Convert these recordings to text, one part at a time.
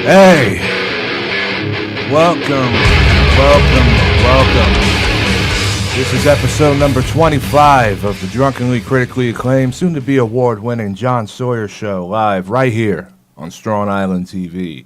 Hey, welcome. This is episode number 25 of the drunkenly critically acclaimed, soon-to-be award-winning John Sawyer Show, live right here on Strong Island TV.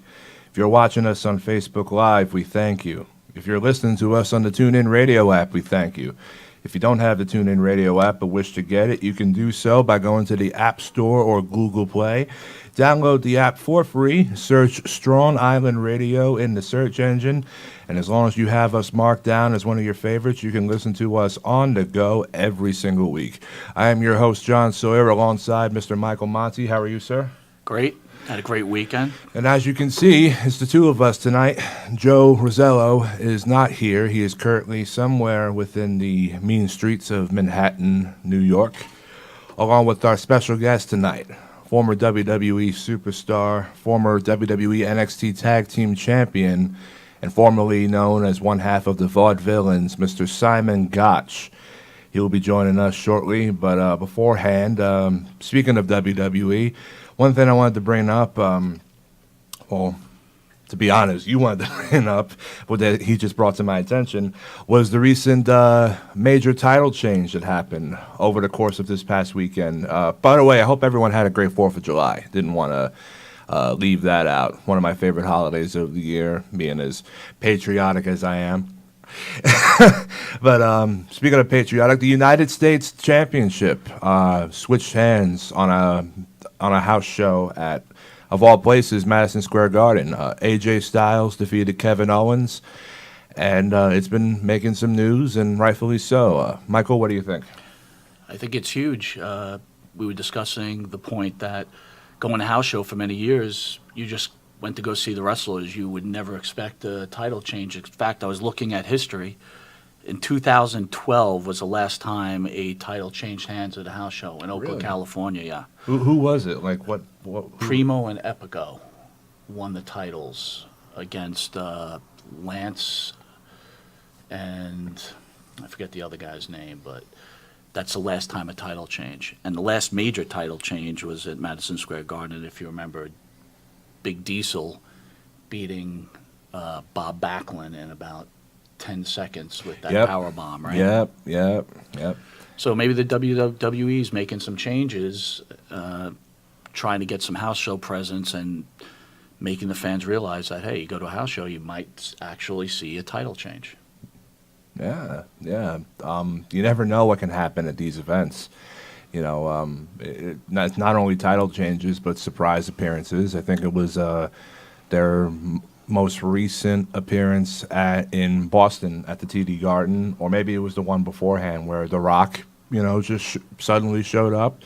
If you're watching us on Facebook Live, we thank you. If you're listening to us on the TuneIn Radio app, we thank you. If you don't have the TuneIn Radio app but wish to get it, you can do so by going to the App Store or Google Play. Download the app for free, search Strong Island Radio in the search engine, and as long as you have us marked down as one of your favorites, you can listen to us on the go every single week. I am your host, John Sawyer, alongside Mr. Michael Monty. How are you, sir? Great. Had a great weekend. And as you can see, it's the two of us tonight. Joe Rosello is not here. He is currently somewhere within the mean streets of Manhattan, New York, along with our special guest tonight, former WWE superstar, former WWE NXT Tag Team Champion, and formerly known as one half of the Vaudevillains, Mr. Simon Gotch. He will be joining us shortly, but beforehand, speaking of WWE, one thing I wanted to bring up, well, to be honest, you wanted to bring up, what that he just brought to my attention, was the recent major title change that happened over the course of this past weekend. By the way, I hope everyone had a great 4th of July. Didn't want to leave that out. One of my favorite holidays of the year, being as patriotic as I am. But speaking of patriotic, the United States Championship switched hands on a house show at, of all places, Madison Square Garden. AJ Styles defeated Kevin Owens, and it's been making some news, and rightfully so. Michael, what do you think? I think it's huge. We were discussing the point that going to house show for many years, you just went to go see the wrestlers. You would never expect a title change. In fact, I was looking at history. In 2012 was the last time a title changed hands at a house show in Oakland, Really? California. Yeah. Who was it? Like what? Who? Primo and Epico won the titles against Lance and I forget the other guy's name, but that's the last time a title change. And the last major title change was at Madison Square Garden, if you remember. Big Diesel beating Bob Backlund in about 10 seconds with that power bomb, right? Yep. So maybe the WWE is making some changes, trying to get some house show presence and making the fans realize that, hey, you go to a house show, you might actually see a title change. Yeah. You never know what can happen at these events. You know, it's not only title changes, but surprise appearances. I think it was their most recent appearance in Boston at the TD Garden, or maybe it was the one beforehand where The Rock, just suddenly showed up.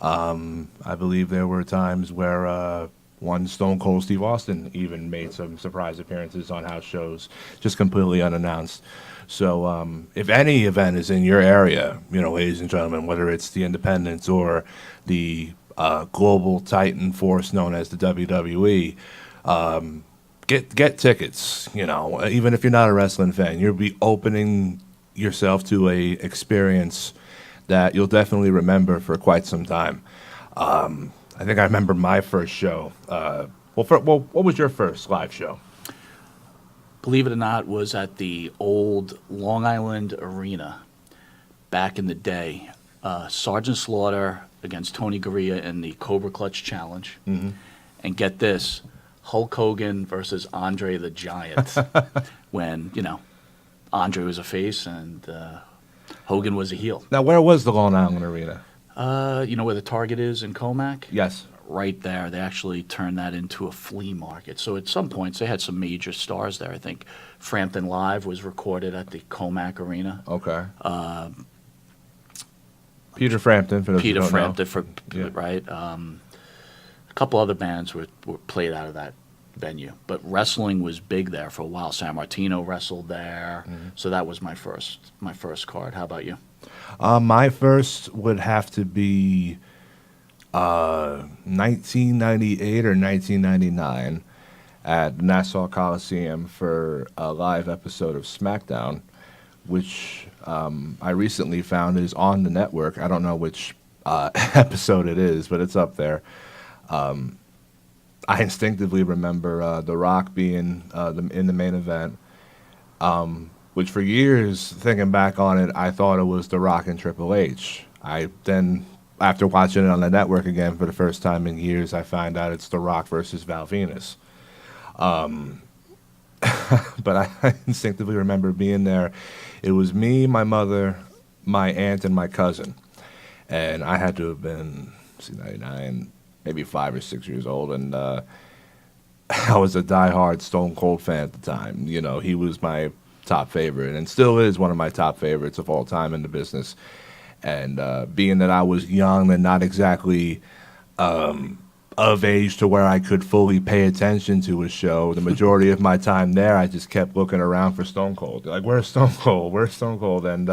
I believe there were times where one Stone Cold Steve Austin even made some surprise appearances on house shows, just completely unannounced. So if any event is in your area, ladies and gentlemen, whether it's the independents or the global titan force known as the WWE, get tickets. Even if you're not a wrestling fan, you'll be opening yourself to a experience that you'll definitely remember for quite some time. I think I remember my first show. What was your first live show? Believe it or not, was at the old Long Island Arena back in the day. Sergeant Slaughter against Tony Gurria in the Cobra Clutch Challenge. Mm-hmm. And get this, Hulk Hogan versus Andre the Giant. When, Andre was a face and Hogan was a heel. Now, where was the Long Island Arena? Where the Target is in Comac? Yes. Right there. They actually turned that into a flea market. So at some points, they had some major stars there. I think Frampton Live was recorded at the Comac Arena. Okay. Peter Frampton, for those Peter who don't Frampton, know. right? A couple other bands were played out of that venue. But wrestling was big there for a while. San Martino wrestled there. Mm-hmm. So that was my first card. How about you? My first would have to be 1998 or 1999 at Nassau Coliseum for a live episode of SmackDown, which I recently found is on the network. I don't know which episode it is, but it's up there. I instinctively remember The Rock being in the main event, which for years, thinking back on it, I thought it was The Rock and Triple H. I then, after watching it on the network again for the first time in years, I find out it's The Rock versus Val Venus. But I instinctively remember being there. It was me, my mother, my aunt, and my cousin. And I had to have been, 99, maybe 5 or 6 years old. And I was a diehard Stone Cold fan at the time. You know, he was my top favorite and still is one of my top favorites of all time in the business. And being that I was young and not exactly of age to where I could fully pay attention to a show, the majority of my time there, I just kept looking around for Stone Cold. Like, where's Stone Cold? Where's Stone Cold? And,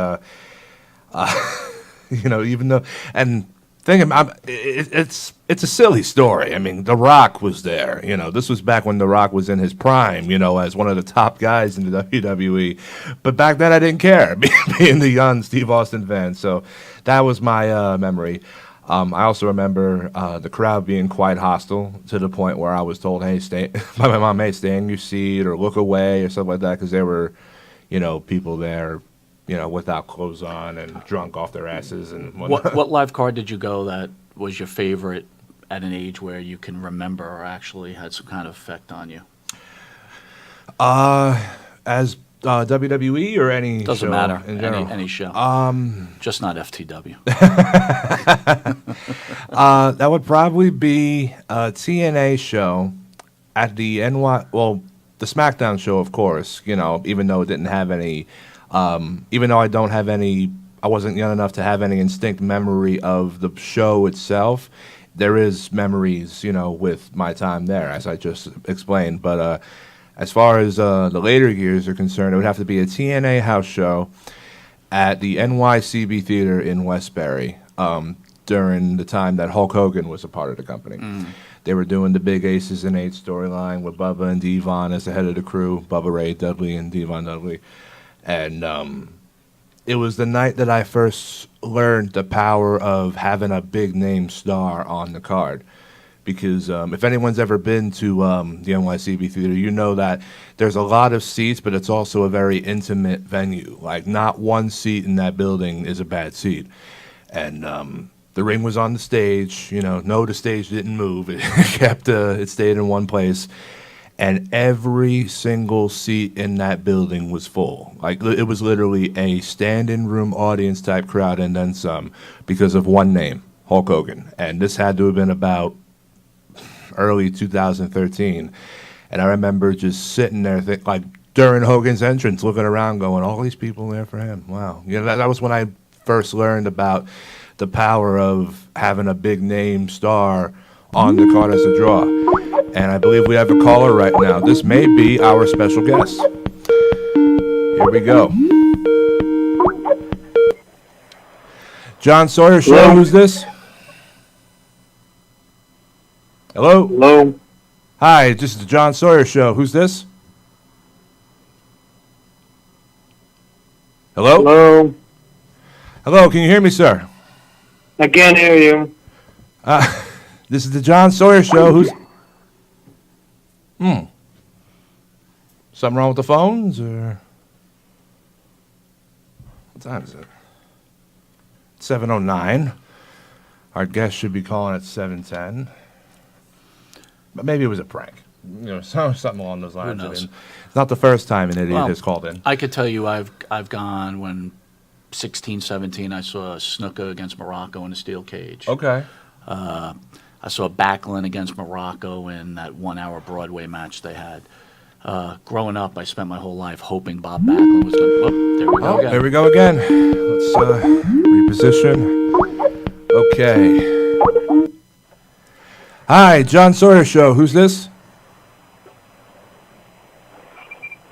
you know, even though, and thinking, it's a silly story. I mean, The Rock was there. You know, this was back when The Rock was in his prime, you know, as one of the top guys in the WWE. But back then I didn't care, being the young Steve Austin fan. So that was my memory. I also remember the crowd being quite hostile to the point where I was told, hey, stay, by my mom, hey, stay in your seat or look away or stuff like that, because there were, you know, people there, you know, without clothes on and drunk off their asses and whatnot. What live card did you go that was your favorite at an age where you can remember or actually had some kind of effect on you? As WWE or any Doesn't show matter. in general? Any show. Just not FTW. That would probably be a TNA show at the the SmackDown show, of course, you know, even though it didn't have any, even though I wasn't young enough to have any instinct memory of the show itself, there is memories, you know, with my time there, as I just explained. But as far as the later years are concerned, it would have to be a TNA house show at the NYCB Theater in Westbury during the time that Hulk Hogan was a part of the company. They were doing the Big Aces and Eight storyline with Bubba and Devon as the head of the crew, Bubba Ray Dudley and Devon Dudley. And it was the night that I first learned the power of having a big name star on the card. Because if anyone's ever been to the NYCB Theater, you know that there's a lot of seats, but it's also a very intimate venue. Like, not one seat in that building is a bad seat. And the ring was on the stage. You know, no, the stage didn't move. It stayed in one place. And every single seat in that building was full. Like, it was literally a standing room audience type crowd and then some because of one name, Hulk Hogan. And this had to have been about early 2013, and I remember just sitting there, like during Hogan's entrance, looking around, going, "All these people there for him! Wow!" You know, that was when I first learned about the power of having a big name star on the card as a draw. And I believe we have a caller right now. This may be our special guest. Here we go. John Sawyer Show. Hello? Who's this? Hello? Hello. Hi, this is the John Sawyer Show. Who's this? Hello? Hello. Hello, can you hear me, sir? I can't hear you. This is the John Sawyer Show. Who's... Something wrong with the phones, or... What time is it? 7:09. Our guest should be calling at 7:10. But maybe it was a prank. You know, something along those lines. Who knows? I mean, it's not the first time an idiot has called in. I could tell you I've gone when 16, 17, I saw Snuka against Morocco in a steel cage. Okay. I saw Backlund against Morocco in that 1 hour Broadway match they had. Growing up, I spent my whole life hoping Bob Backlund was going to... there we go again. There we go again. Let's reposition. Okay. Hi, John Sawyer Show. Who's this?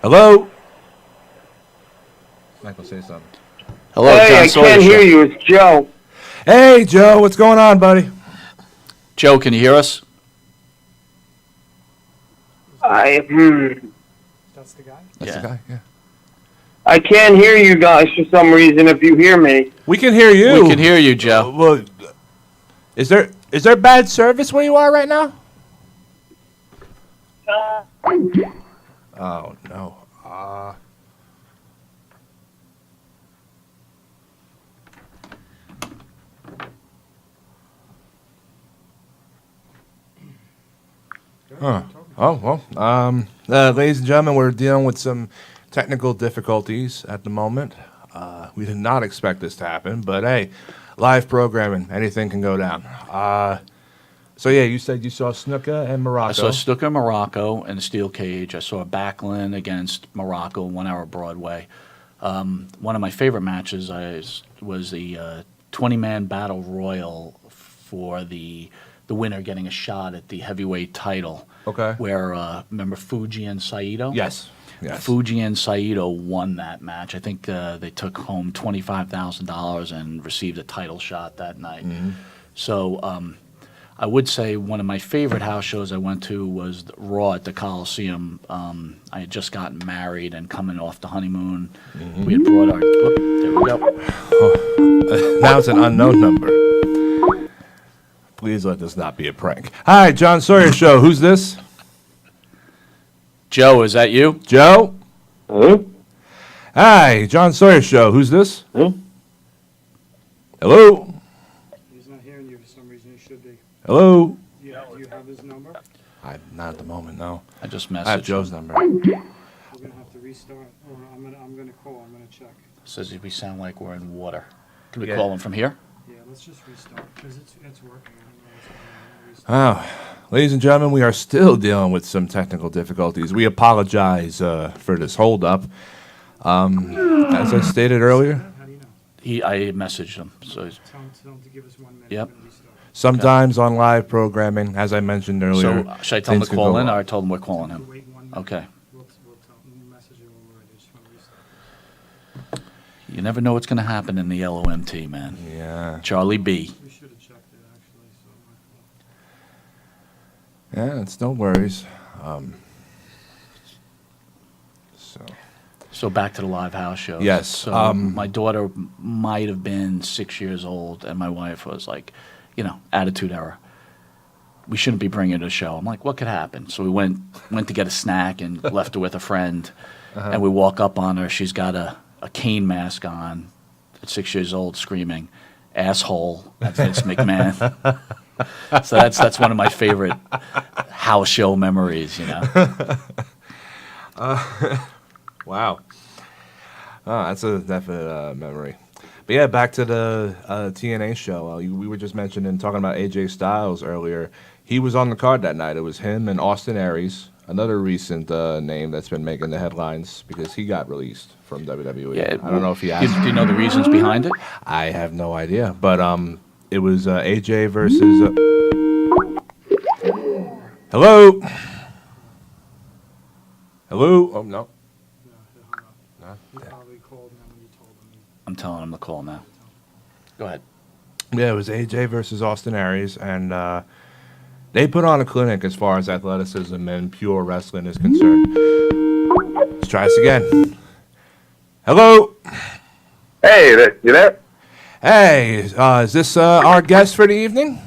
Hello? Michael, say something. Hello, Hey, John I Sawyer can't Show. hear you. It's Joe. Hey, Joe. What's going on, buddy? Joe, can you hear us? I That's the Yeah. guy, yeah. I can't hear you guys for some reason. If you hear me, We can hear you. We can hear you, Joe. Well, is there bad service where you are right now? Oh, no. Huh. Oh, well, ladies and gentlemen, we're dealing with some technical difficulties at the moment. We did not expect this to happen, but hey, live programming, anything can go down. So yeah, you said you saw Snuka and Morocco. I saw Stuka Morocco in a steel cage. I saw Backlund against Morocco, 1 hour Broadway. One of my favorite matches was the 20-man battle royal for the winner getting a shot at the heavyweight title. Okay. Where, remember Fuji and Saito? Yes. Yes. Fuji and Saito won that match. I think they took home $25,000 and received a title shot that night. Mm-hmm. So I would say one of my favorite house shows I went to was Raw at the Coliseum. I had just gotten married and coming off the honeymoon. Mm-hmm. We had brought our... Oh, there we go. Now it's an unknown number. Please let this not be a prank. Hi, John Sawyer Show. Who's this? Joe, is that you? Joe? Huh? Hi, John Sawyer Show. Who's this? Huh? Hello? He's not hearing you for some reason. He should be. Hello? Do you have his number? Not at the moment, no. I just I have messaged. Joe's number. We're gonna have to restart, or I'm gonna call. I'm gonna check. Says we sound like we're in water. Can we Yeah. call him from here? Yeah, let's just restart because it's working. I don't know what's going on. Restart. Ladies and gentlemen, we are still dealing with some technical difficulties. We apologize for this holdup. As I stated earlier, How do you know? I messaged him. So Tell him to give us 1 minute. Yep. We're gonna restart. sometimes on live programming, as I mentioned earlier. should I tell him to things can call go in, or wrong. I told him we're calling You him? wait 1 minute. Okay. We'll tell him. Message him when we're ready. Just want to restart. You never know what's going to happen in the LOMT, man. Yeah. Charlie B. We should have checked it actually. So my fault. Yeah, it's no worries. So. So back to the live house show. Yes, So my daughter might have been 6 years old, and my wife was like, attitude error. We shouldn't be bringing her to the show. I'm like, what could happen? So we went to get a snack and left her with a friend, and we walk up on her. She's got a cane mask on, at 6 years old, screaming, "Asshole!" That's Vince McMahon. So that's one of my favorite house show memories. Wow. Oh, that's a definite memory. But yeah, back to the TNA show. We were just talking about AJ Styles earlier. He was on the card that night. It was him and Austin Aries, another recent name that's been making the headlines because he got released from WWE. Yeah, I don't know if he asked. Do you know the reasons behind it? I have no idea. But it was AJ versus... Hello? Hello? Oh, no. No, he hung up. He probably called now when you told him. I'm telling him to call now. Go ahead. Yeah, it was AJ versus Austin Aries, and they put on a clinic as far as athleticism and pure wrestling is concerned. Let's try this again. Hello? Hey, you there? Hey, is this our guest for the evening?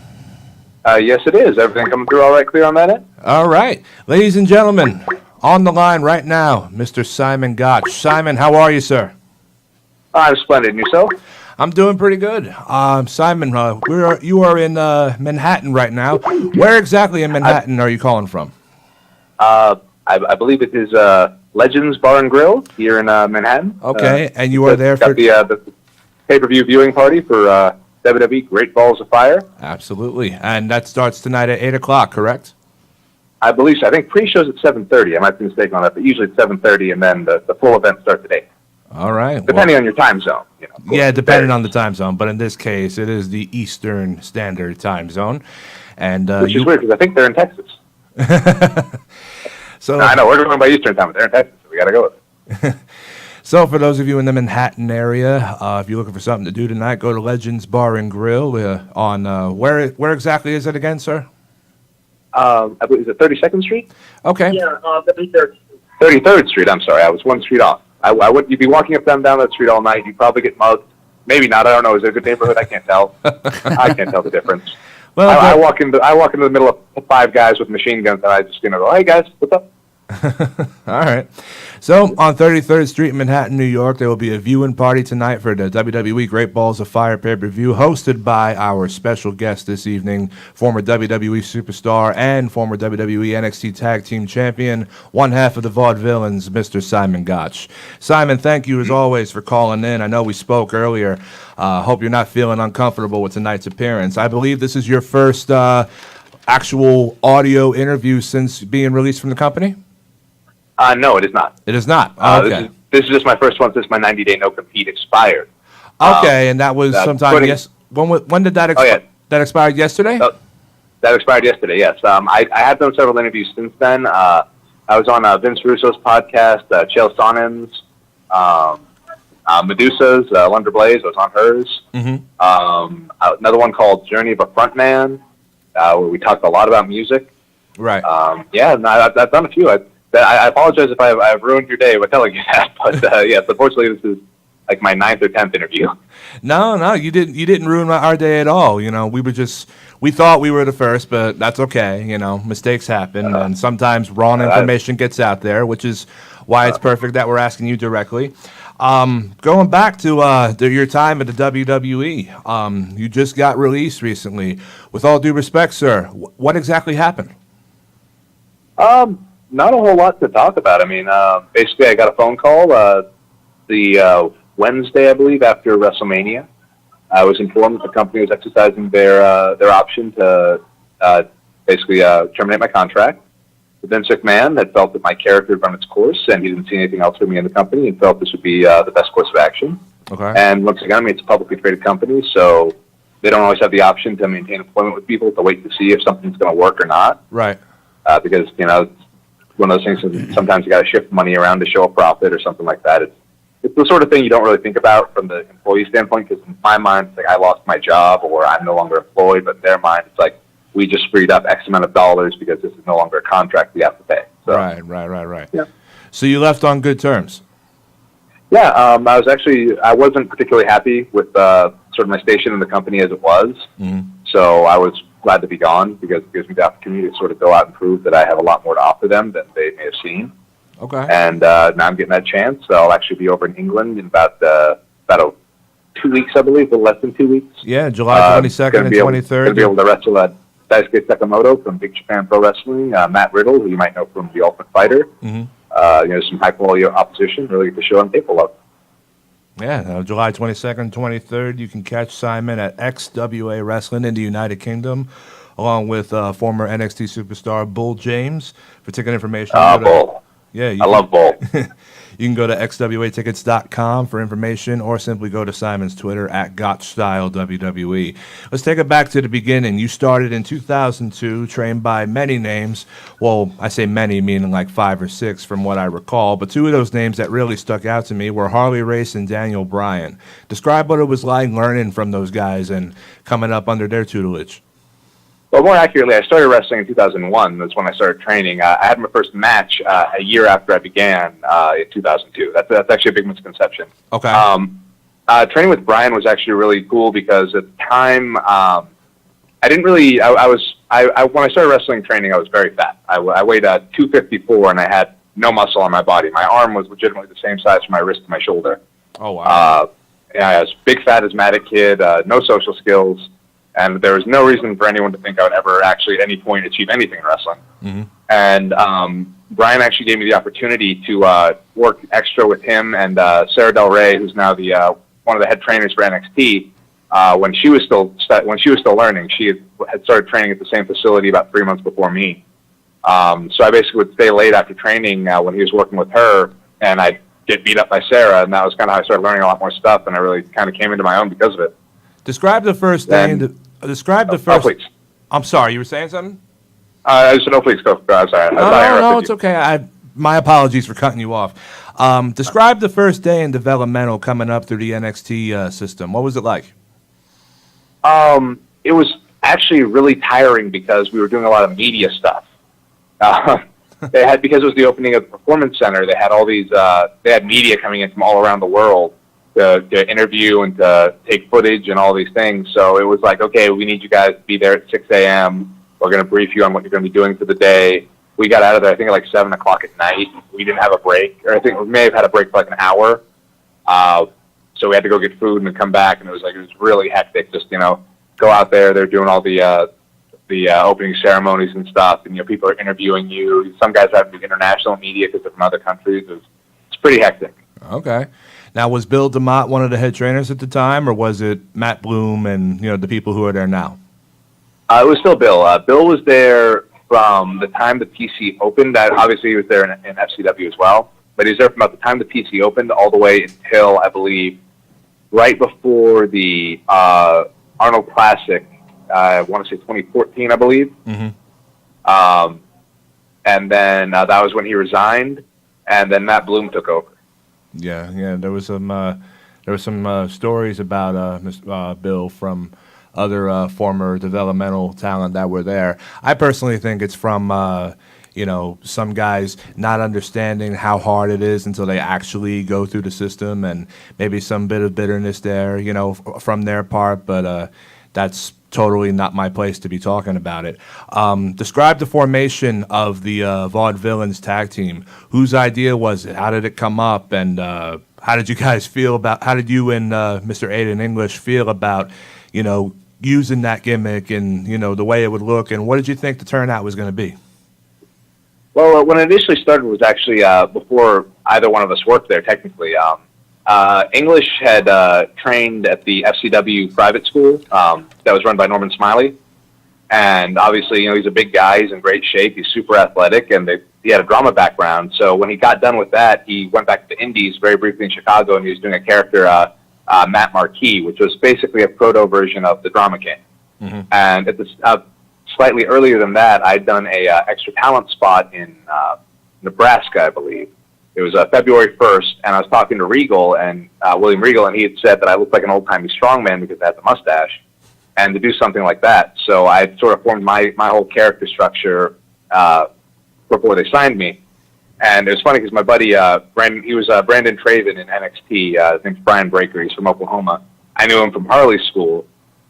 Yes, it is. Everything coming through all right, clear on that end? All right. Ladies and gentlemen, on the line right now, Mr. Simon Gotch. Simon, how are you, sir? I'm splendid. And yourself? I'm doing pretty good. Simon, you are in Manhattan right now. Where exactly in Manhattan are you calling from? I believe it is Legends Bar and Grill here in Manhattan. Okay, and you are there for... Got the pay-per-view viewing party for WWE Great Balls of Fire. Absolutely, and that starts tonight at 8 o'clock, correct? I believe so. I think pre-show's at 7:30. I might be mistaken on that, but usually it's 7:30, and then the full event starts at 8. All right. Depending on your time zone. Yeah, depending on the time zone, but in this case, it is the Eastern Standard Time Zone. And Which is weird, because I think they're in Texas. So, I know, we're going by Eastern time, but they're in Texas, so we got to go with it. So for those of you in the Manhattan area, if you're looking for something to do tonight, go to Legends Bar and Grill on where exactly is it again, sir? I believe, is it 32nd Street? Okay. Yeah, 33rd. 33rd Street, I'm sorry. I was one street off. You'd be walking up and down that street all night. You'd probably get mugged. Maybe not. I don't know. Is it a good neighborhood? I can't tell. I can't tell the difference. Well, I walk into the middle of 5 guys with machine guns, and I just go, hey guys, what's up? All right. So on 33rd Street in Manhattan, New York, there will be a viewing party tonight for the WWE Great Balls of Fire pay-per-view, hosted by our special guest this evening, former WWE superstar and former WWE NXT Tag Team Champion, one half of the Vaudevillains, Mr. Simon Gotch. Simon, thank you as always for calling in. I know we spoke earlier. Hope you're not feeling uncomfortable with tonight's appearance. I believe this is your first actual audio interview since being released from the company? No, it is not. It is not. Okay. This is just my first one since my 90-day no-compete expired. Okay, and that was sometime when did that expire? Oh, yeah. That expired yesterday? That expired yesterday, yes. I have done several interviews since then. I was on Vince Russo's podcast, Chael Sonnen's, Medusa's, Lunder Blaze. I was on hers. Mm-hmm. Another one called Journey of a Frontman, where we talked a lot about music. Right. I've done a few. I apologize if I've ruined your day by telling you that, but yes, unfortunately, this is like my 9th or 10th interview. No, you didn't ruin our day at all. You know, we thought we were the first, but that's okay. You know, mistakes happen, and sometimes wrong information gets out there, which is why it's perfect that we're asking you directly. Going back to your time at the WWE, you just got released recently. With all due respect, sir, what exactly happened? Not a whole lot to talk about. I mean, basically, I got a phone call the Wednesday, I believe, after WrestleMania. I was informed that the company was exercising their option to basically terminate my contract. Vince McMahon had felt that my character had run its course, and he didn't see anything else for me in the company, and felt this would be the best course of action. Okay. And once again, I mean, it's a publicly traded company, so they don't always have the option to maintain employment with people, to wait to see if something's going to work or not. Right. Because, you know, it's one of those things, sometimes you got to shift money around to show a profit or something like that. It's the sort of thing you don't really think about from the employee standpoint, because in my mind, it's like I lost my job or I'm no longer employed, but in their mind, it's like we just freed up X amount of dollars because this is no longer a contract we have to pay. So, Right. Yeah. So you left on good terms? Yeah, I wasn't particularly happy with sort of my station in the company as it was. Mm-hmm. So I was glad to be gone, because it gives me the opportunity to sort of go out and prove that I have a lot more to offer them than they may have seen. Okay. And now I'm getting that chance. So I'll actually be over in England in about 2 weeks, I believe, a little less than 2 weeks. Yeah, July 22nd and 23rd. Going to be able to wrestle Daisuke Sakamoto from Big Japan Pro Wrestling, Matt Riddle, who you might know from The Ultimate Fighter. Mm-hmm. Some high-quality opposition, really get to show I'm capable of. Yeah, July 22nd, 23rd, you can catch Simon at XWA Wrestling in the United Kingdom, along with former NXT superstar Bull James. For ticket information, Bull. Yeah, I love Bull. You can go to xwatickets.com for information, or simply go to Simon's Twitter at GotchStyleWWE. Let's take it back to the beginning. You started in 2002, trained by many names. Well, I say many, meaning like 5 or 6 from what I recall. But 2 of those names that really stuck out to me were Harley Race and Daniel Bryan. Describe what it was like learning from those guys and coming up under their tutelage. Well, more accurately, I started wrestling in 2001. That's when I started training. I had my first match a year after I began in 2002. That's actually a big misconception. Okay. Training with Brian was actually really cool, because at the time, I didn't really. When I started wrestling training, I was very fat. I weighed 254, and I had no muscle on my body. My arm was legitimately the same size from my wrist to my shoulder. Oh wow. I was a big, fat, asthmatic kid. No social skills. And there was no reason for anyone to think I would ever actually at any point achieve anything in wrestling. Mm-hmm. And Brian actually gave me the opportunity to work extra with him and Sarah Del Rey, who's now one of the head trainers for NXT. When she was still learning, she had started training at the same facility about 3 months before me. So I basically would stay late after training when he was working with her, and I'd get beat up by Sarah, and that was kind of how I started learning a lot more stuff, and I really kind of came into my own because of it. Describe the first day. Describe the first. Please. I'm sorry, you were saying something? I said, no, please go. I'm sorry. No, it's okay. My apologies for cutting you off. Describe the first day in developmental coming up through the NXT system. What was it like? It was actually really tiring, because we were doing a lot of media stuff. Because it was the opening of the Performance Center, they had all these. They had media coming in from all around the world, to interview and to take footage and all these things. So it was like, okay, we need you guys to be there at 6 a.m. We're going to brief you on what you're going to be doing for the day. We got out of there, I think, at like 7 o'clock at night. We didn't have a break, or I think we may have had a break for like an hour. So we had to go get food and then come back, and it was really hectic. Just, go out there. They're doing all the opening ceremonies and stuff, and people are interviewing you. Some guys have international media because they're from other countries. It's pretty hectic. Okay. Now, was Bill DeMott one of the head trainers at the time, or was it Matt Bloom and the people who are there now? It was still Bill. Bill was there from the time the PC opened. Obviously, he was there in FCW as well, but he was there from about the time the PC opened all the way until, I believe, right before the Arnold Classic. I want to say 2014, I believe. Mm-hmm. And then that was when he resigned, and then Matt Bloom took over. Yeah. There was some stories about Bill from other former developmental talent that were there. I personally think it's from some guys not understanding how hard it is until they actually go through the system, and maybe some bit of bitterness there, from their part. But that's totally not my place to be talking about it. Describe the formation of the Vaudevillains tag team. Whose idea was it? How did it come up? And how did you guys feel about? How did you and Mr. Aiden English feel about using that gimmick and the way it would look? And what did you think the turnout was going to be? Well, when it initially started was actually before either one of us worked there, technically. English had trained at the FCW private school that was run by Norman Smiley. And obviously, he's a big guy. He's in great shape. He's super athletic, and he had a drama background. So when he got done with that, he went back to the Indies very briefly in Chicago, and he was doing a character, Matt Marquis, which was basically a proto version of the Drama King. Mm-hmm. And at the slightly earlier than that, I'd done a extra talent spot in Nebraska, I believe. It was February 1st, and I was talking to Regal, and William Regal, and he had said that I looked like an old-timey strongman because I had the mustache, and to do something like that. So I sort of formed my whole character structure before they signed me. And it was funny because my buddy, Brandon, he was Brandon Traven in NXT. His name's Brian Breaker. He's from Oklahoma. I knew him from Harley's school.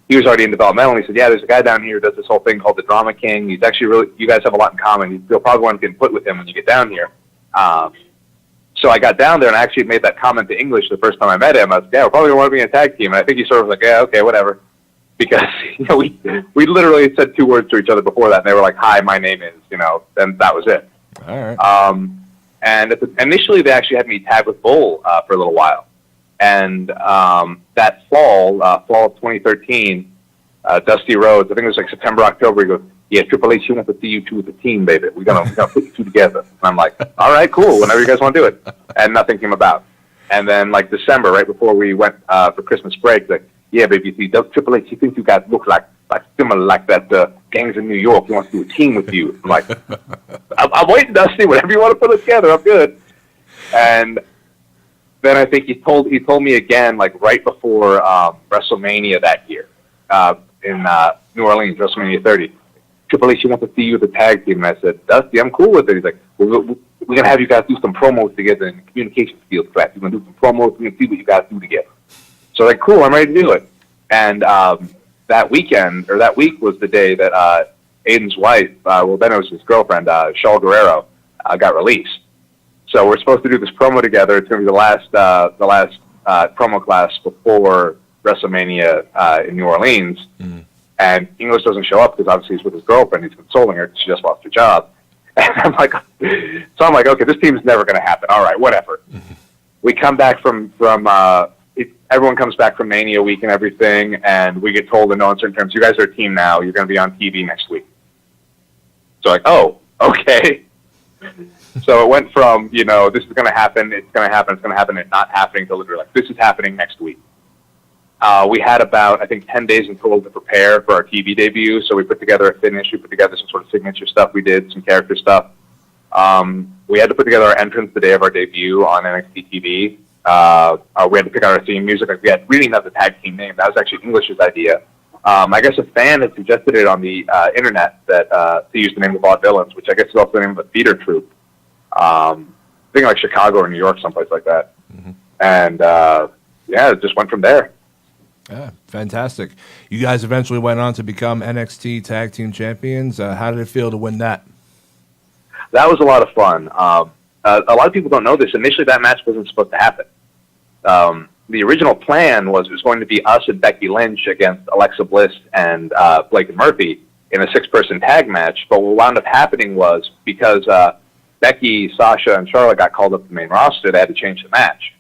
He was already in developmental, and he said, yeah, there's a guy down here who does this whole thing called the Drama King. He's actually really, you guys have a lot in common. You'll probably want to get put with him when you get down here. So I got down there, and I actually made that comment to English the first time I met him. I was like, yeah, we're probably going to want to be in a tag team. And I think he sort of was like, yeah, okay, whatever. Because, we literally said 2 words to each other before that, and they were like, hi, my name is, and that was it. All right. And initially they actually had me tag with Bull for a little while. And that fall of 2013, Dusty Rhodes, I think it was like September, October, he goes, yeah, Triple H, he wants to see you two as a team, baby. We're gonna put you two together. And I'm like, all right, cool, whenever you guys want to do it. And nothing came about. And then like December, right before we went for Christmas break, like, yeah, baby, see, Triple H, he thinks you guys look like similar like that Gangs in New York. He wants to do a team with you. I'm like, I'm waiting, Dusty. Whatever you want to put us together, I'm good. And then I think he told me again, like right before WrestleMania that year in New Orleans, WrestleMania 30. Triple H, he wants to see you with the tag team. And I said, Dusty, I'm cool with it. He's like, we're going to have you guys do some promos together in the communication skills class. We're going to do some promos. We're going to see what you guys do together. So like, cool, I'm ready to do it. And that week was the day that Aiden's wife, then it was his girlfriend, Shaul Guerrero, got released. So we're supposed to do this promo together. It's going to be the last promo class before WrestleMania in New Orleans. Mm. And English doesn't show up because obviously he's with his girlfriend. He's consoling her. She just lost her job. And I'm like, okay, this team's never going to happen. All right, whatever. Mm-hmm. We come back from everyone comes back from Mania week and everything, and we get told in no uncertain terms, you guys are a team now. You're going to be on TV next week. So like, oh, okay. So it went from, this is going to happen, it's going to happen, it's going to happen, and not happening to literally like, this is happening next week. We had about, I think, 10 days in total to prepare for our TV debut. So we put together a finish. We put together some sort of signature stuff we did, some character stuff. We had to put together our entrance the day of our debut on NXT TV. We had to pick out our theme music. Like, we didn't even have the tag team name. That was actually English's idea. I guess a fan had suggested it on the internet that to use the name of Vaudevillains, which I guess is also the name of a theater troupe. I think like Chicago or New York, someplace like that. Mm-hmm. And yeah, it just went from there. Yeah, fantastic. You guys eventually went on to become NXT Tag Team Champions. How did it feel to win that? That was a lot of fun. A lot of people don't know this. Initially, that match wasn't supposed to happen. The original plan was it was going to be us and Becky Lynch against Alexa Bliss and Blake and Murphy in a 6-person tag match. But what wound up happening was because Becky, Sasha, and Charlotte got called up to the main roster, they had to change the match.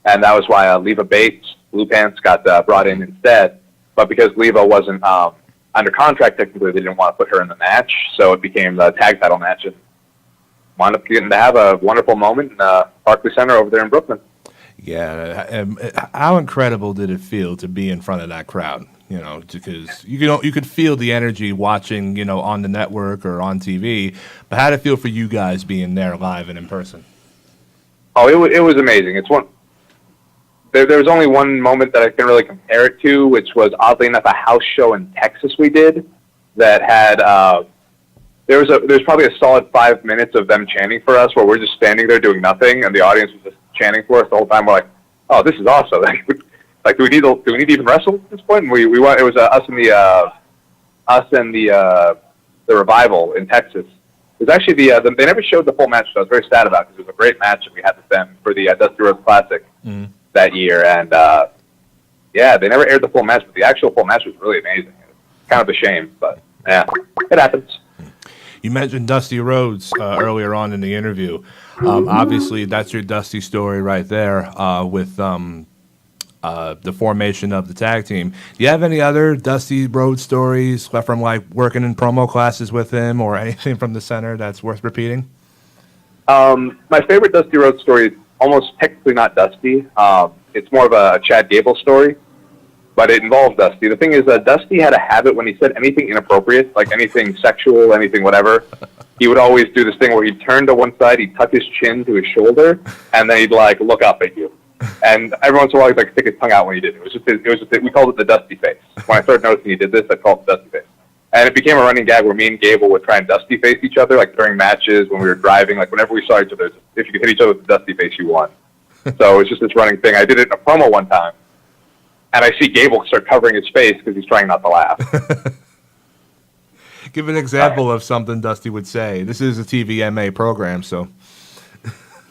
And that was why Leva Bates, Blue Pants, got brought in instead. But because Leva wasn't under contract, technically, they didn't want to put her in the match. So it became the tag title match. And wound up getting to have a wonderful moment in Barclays Center over there in Brooklyn. Yeah, how incredible did it feel to be in front of that crowd? You know, because you could feel the energy watching, you know, on the network or on TV. But how did it feel for you guys being there live and in person? Oh, it was amazing. It's one. There was only one moment that I can really compare it to, which was oddly enough a house show in Texas we did that had. There's probably a solid 5 minutes of them chanting for us, where we're just standing there doing nothing, and the audience was just chanting for us the whole time. We're like, "Oh, this is awesome!" Like, do we need to even wrestle at this point? And we went. It was us and the Revival in Texas. It was actually they never showed the full match, so I was very sad about it because it was a great match that we had with them for the Dusty Rhodes Classic that year, and yeah, they never aired the full match, but the actual full match was really amazing. It's kind of a shame, but yeah, it happens. You mentioned Dusty Rhodes earlier on in the interview. Obviously, that's your Dusty story right there with the formation of the tag team. Do you have any other Dusty Rhodes stories from like working in promo classes with him or anything from the center that's worth repeating? My favorite Dusty Rhodes story is almost technically not Dusty. It's more of a Chad Gable story, but it involved Dusty. The thing is, Dusty had a habit when he said anything inappropriate, like anything sexual, anything whatever, he would always do this thing where he'd turn to one side, he'd tuck his chin to his shoulder, and then he'd like look up at you. And every once in a while, he'd like stick his tongue out when he did it. We called it the Dusty face. When I started noticing he did this, I called it the Dusty face. And it became a running gag where me and Gable would try and Dusty face each other, like during matches, when we were driving, like whenever we saw each other, if you could hit each other with the Dusty face, you won. So it's just this running thing. I did it in a promo one time, and I see Gable start covering his face because he's trying not to laugh. Give an example of something Dusty would say. This is a TVMA program, so.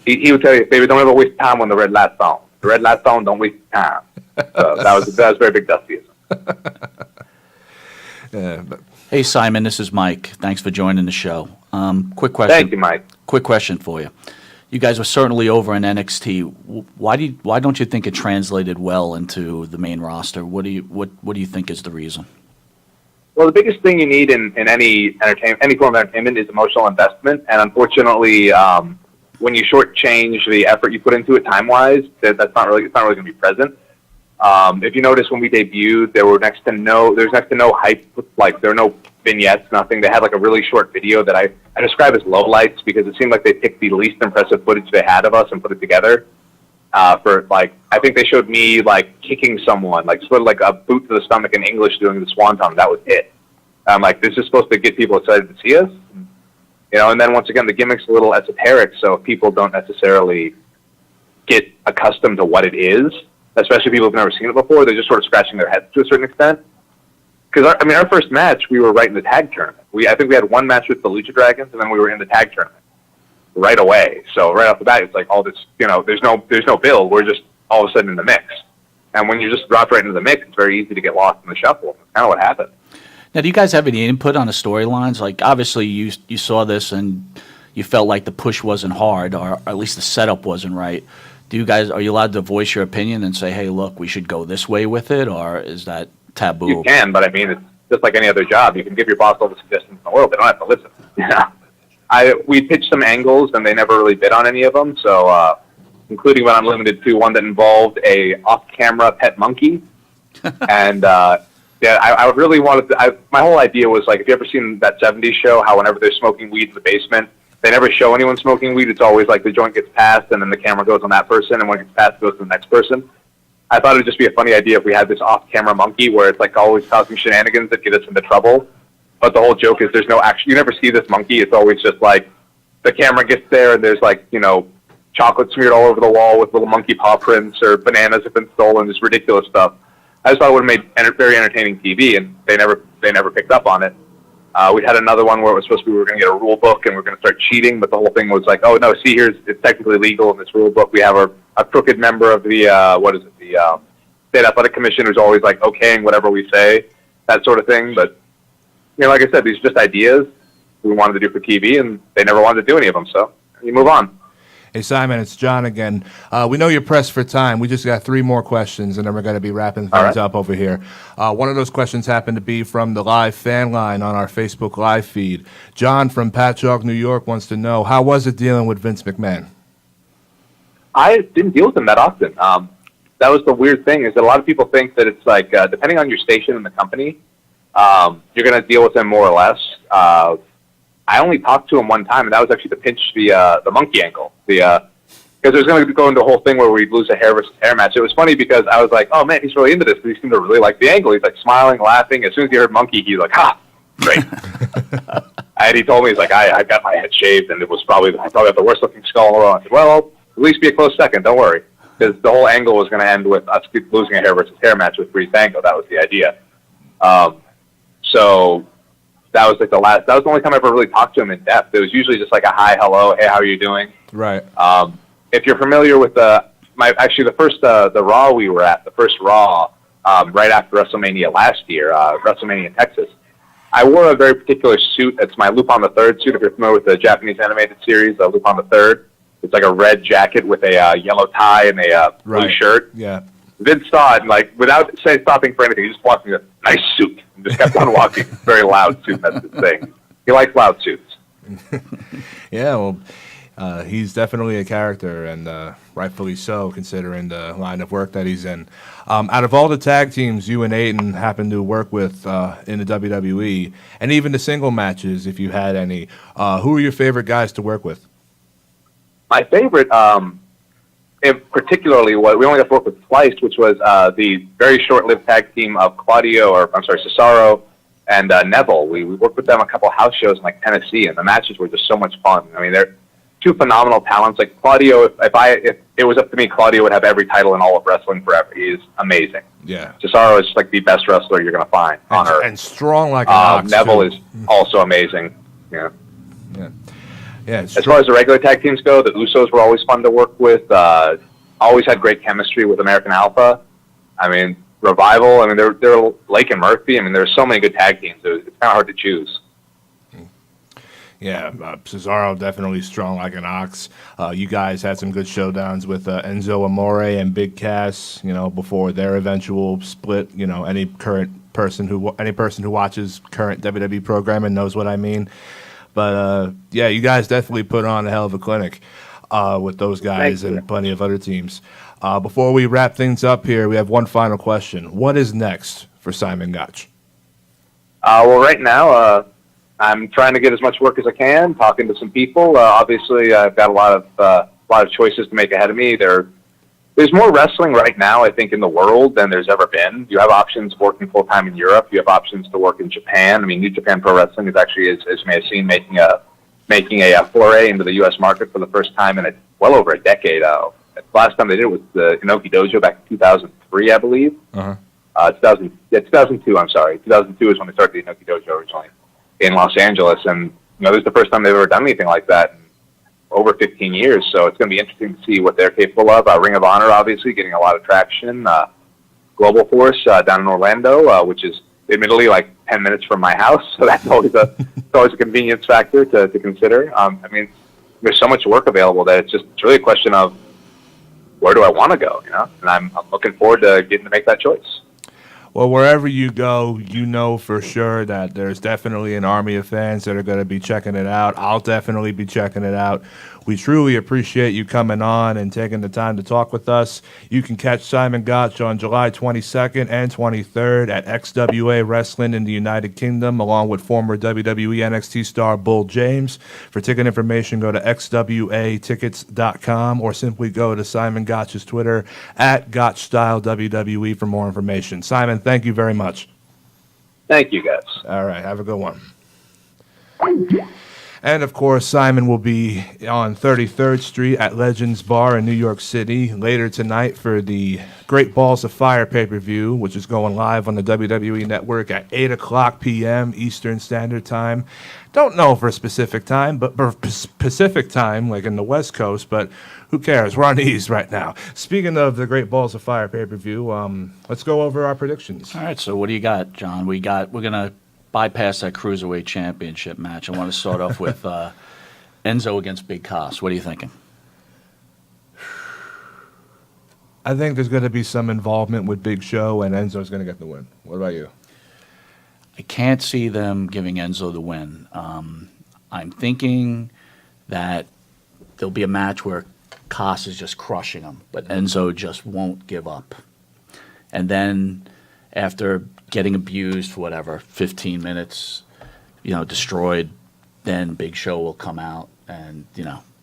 He would tell you, baby, don't ever waste time on the red light's on. The red light's on, don't waste time. So that was very big Dustyism. Hey, Simon, this is Mike. Thanks for joining the show. Quick question. Thank you, Mike. Quick question for you. You guys were certainly over in NXT. Why don't you think it translated well into the main roster? What do you think is the reason? Well, the biggest thing you need in any form of entertainment is emotional investment, and unfortunately, when you shortchange the effort you put into it time-wise, it's not really going to be present. If you notice, when we debuted, there's next to no hype. Like, there were no vignettes, nothing. They had like a really short video that I describe as lowlights because it seemed like they picked the least impressive footage they had of us and put it together. For like, I think they showed me like kicking someone, like sort of like a boot to the stomach in English doing the swanton. That was it. I'm like, this is supposed to get people excited to see us, you know. And then once again, the gimmick's a little esoteric, so people don't necessarily get accustomed to what it is. Especially people who've never seen it before, they're just sort of scratching their heads to a certain extent. Because our first match, we were right in the tag tournament. I think we had one match with the Lucha Dragons, and then we were in the tag tournament right away. So right off the bat, it's like all this, you know, there's no build. We're just all of a sudden in the mix. And when you just drop right into the mix, it's very easy to get lost in the shuffle. That's kind of what happened. Now, do you guys have any input on the storylines? Like, obviously, you saw this and you felt like the push wasn't hard, or at least the setup wasn't right. Are you allowed to voice your opinion and say, hey, look, we should go this way with it, or is that taboo? You can, but I mean, it's just like any other job. You can give your boss all the suggestions in the world. They don't have to listen. Yeah. We pitched some angles, and they never really bid on any of them, so including when I'm limited to one that involved a off-camera pet monkey. And, yeah, I really wanted to, my whole idea was, like, if you ever seen that 70s show, how whenever they're smoking weed in the basement, they never show anyone smoking weed. It's always like the joint gets passed, and then the camera goes on that person, and when it gets passed, it goes to the next person. I thought it would just be a funny idea if we had this off-camera monkey where it's like always causing shenanigans that get us into trouble. But the whole joke is there's no action. You never see this monkey. It's always just like the camera gets there, and there's like, you know, chocolate smeared all over the wall with little monkey paw prints, or bananas have been stolen, just ridiculous stuff. I just thought it would have made very entertaining TV, and they never picked up on it. We had another one where it was supposed to be we were going to get a rule book and we are going to start cheating, but the whole thing was like, oh no, see, it's technically legal in this rule book. We have a crooked member of the the State Athletic Commission who's always like okaying whatever we say, that sort of thing. But like I said, these are just ideas we wanted to do for TV, and they never wanted to do any of them. So you move on. Hey, Simon, it's John again. We know you're pressed for time. We just got 3 more questions, and then we're going to be wrapping things up over here. One of those questions happened to be from the live fan line on our Facebook Live feed. John from Patchogue, New York, wants to know, how was it dealing with Vince McMahon? I didn't deal with him that often. That was the weird thing, is that a lot of people think that it's like, depending on your station in the company, you're going to deal with him more or less. I only talked to him one time, and that was actually to pinch the monkey ankle. Because it was going to go into a whole thing where we'd lose a hair versus hair match. It was funny because I was like, oh man, he's really into this, because he seemed to really like the angle. He's like smiling, laughing. As soon as he heard monkey, he's like, ha, great. And he told me, he's like, I got my head shaved, and it was probably I had the worst looking skull in the world. I said, well, I'll at least be a close second, don't worry. Because the whole angle was going to end with us losing a hair versus hair match with Breezango. That was the idea. So that was like that was the only time I ever really talked to him in depth. It was usually just like a hi, hello, hey, how are you doing? Right. If you're familiar with the first the Raw we were at, the first Raw, right after WrestleMania last year, WrestleMania in Texas, I wore a very particular suit. It's my Lupin the Third suit. If you're familiar with the Japanese animated series, Lupin the Third, it's like a red jacket with a yellow tie and a blue shirt. Yeah. Vince saw it, and like without stopping for anything, he just walked me, nice suit, and just kept on walking. Very loud suit, that's his thing. He likes loud suits. Yeah, well, he's definitely a character, and rightfully so, considering the line of work that he's in. Out of all the tag teams you and Aiden happen to work with in the WWE, and even the single matches, if you had any, who are your favorite guys to work with? My favorite, particularly, we only got to work with twice, which was the very short-lived tag team of Cesaro and Neville. We worked with them a couple house shows in like Tennessee, and the matches were just so much fun. I mean, they're 2 phenomenal talents. Like Claudio, if it was up to me, Claudio would have every title in all of wrestling forever. He is amazing. Yeah. Cesaro is like the best wrestler you're going to find on earth. And strong like an ox, Neville too. is also amazing. Yeah. Yeah. Yeah, as far as the regular tag teams go, the Usos were always fun to work with. Always had great chemistry with American Alpha. I mean, Revival. I mean, they're Lake and Murphy. I mean, there's so many good tag teams. It's kind of hard to choose. Yeah, Cesaro definitely strong like an ox. You guys had some good showdowns with Enzo Amore and Big Cass, before their eventual split. Any person who watches current WWE programming knows what I mean. But, yeah, you guys definitely put on a hell of a clinic with those guys and plenty of other teams. Before we wrap things up here, we have one final question. What is next for Simon Gotch? Well, right now, I'm trying to get as much work as I can, talking to some people. Obviously, I've got a lot of choices to make ahead of me. There's more wrestling right now, I think, in the world than there's ever been. You have options working full-time in Europe. You have options to work in Japan. I mean, New Japan Pro Wrestling is actually, as you may have seen, making a foray into the U.S. market for the first time in well over a decade. The last time they did it was the Inoki Dojo back in 2003, I believe. 2002, I'm sorry. 2002 is when they started the Inoki Dojo originally in Los Angeles. And, this is the first time they've ever done anything like that over 15 years, so it's going to be interesting to see what they're capable of. Ring of Honor, obviously, getting a lot of traction. Global Force down in Orlando, which is admittedly like 10 minutes from my house, so that's always a convenience factor to consider. I mean, there's so much work available that it's really a question of where do I want to go, And I'm looking forward to getting to make that choice. Well, wherever you go, for sure that there's definitely an army of fans that are going to be checking it out. I'll definitely be checking it out. We truly appreciate you coming on and taking the time to talk with us. You can catch Simon Gotch on July 22nd and 23rd at XWA Wrestling in the United Kingdom, along with former WWE NXT star Bull James. For ticket information, go to xwatickets.com or simply go to Simon Gotch's Twitter at GotchStyleWWE for more information. Simon, thank you very much. Thank you, guys. All right, have a good one. And of course, Simon will be on 33rd Street at Legends Bar in New York City later tonight for the Great Balls of Fire pay-per-view, which is going live on the WWE Network at 8 o'clock p.m. Eastern Standard Time. Don't know for a specific time, but for Pacific time, like in the West Coast, but who cares? We're on the East right now. Speaking of the Great Balls of Fire pay-per-view, let's go over our predictions. All right, so what do you got, John? We're going to bypass that Cruiserweight Championship match. I want to start off with Enzo against Big Cass. What are you thinking? I think there's going to be some involvement with Big Show, and Enzo's going to get the win. What about you? I can't see them giving Enzo the win. I'm thinking that there'll be a match where Cass is just crushing him, but Enzo just won't give up. And then after getting abused for whatever, 15 minutes, destroyed, then Big Show will come out and,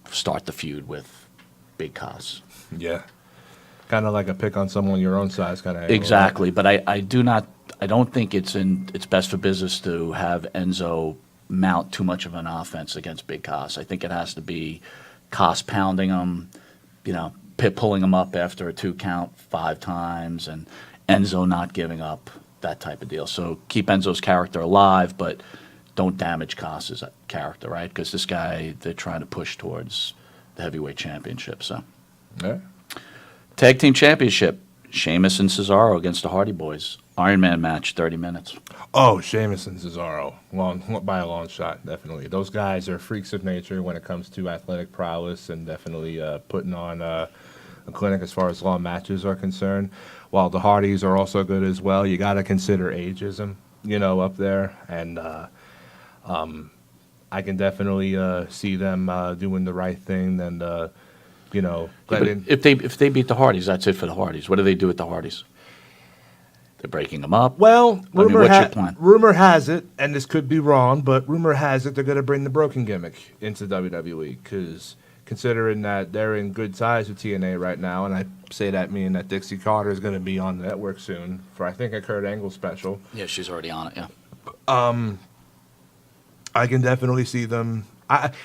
start the feud with Big Cass. Yeah. Kind of like a pick on someone your own size kind of. Exactly, but I don't think it's best for business to have Enzo mount too much of an offense against Big Cass. I think it has to be Cass pounding him, pulling him up after a 2 count 5 times, and Enzo not giving up, that type of deal. So keep Enzo's character alive, but don't damage Cass's character, right? Because this guy, they're trying to push towards the heavyweight championship. So, Yeah. Tag team championship, Sheamus and Cesaro against the Hardy Boys. Iron Man match, 30 minutes. Oh, Sheamus and Cesaro, by a long shot, definitely. Those guys are freaks of nature when it comes to athletic prowess and definitely putting on a clinic as far as long matches are concerned. While the Hardys are also good as well, you got to consider ageism, up there. And I can definitely see them doing the right thing and, But if they beat the Hardys, that's it for the Hardys. What do they do with the Hardys? They're breaking them up. Well, what's your plan? rumor has it, and this could be wrong, but rumor has it they're going to bring the broken gimmick into WWE because considering that they're in good ties with TNA right now, and I say that meaning that Dixie Carter is going to be on the network soon for, I think, a Kurt Angle special. Yeah, she's already on it, yeah. I can definitely see them.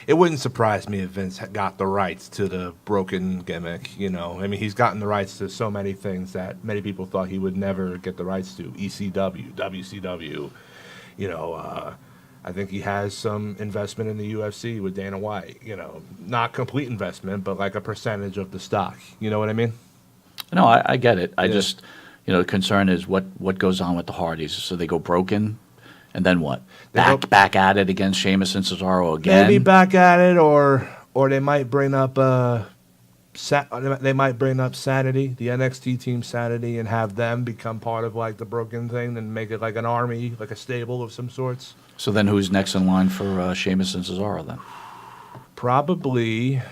It wouldn't surprise me if Vince got the rights to the broken gimmick. He's gotten the rights to so many things that many people thought he would never get the rights to. ECW, WCW. I think he has some investment in the UFC with Dana White. Not complete investment, but like a percentage of the stock. You know what I mean? No, I get it. I just, the concern is what goes on with the Hardys. So they go broken, and then what? Back at it against Sheamus and Cesaro again? Maybe back at it, or they might bring up Sanity, the NXT team Sanity, and have them become part of like the broken thing, and make it like an army, like a stable of some sorts. So then who's next in line for Sheamus and Cesaro then? Probably.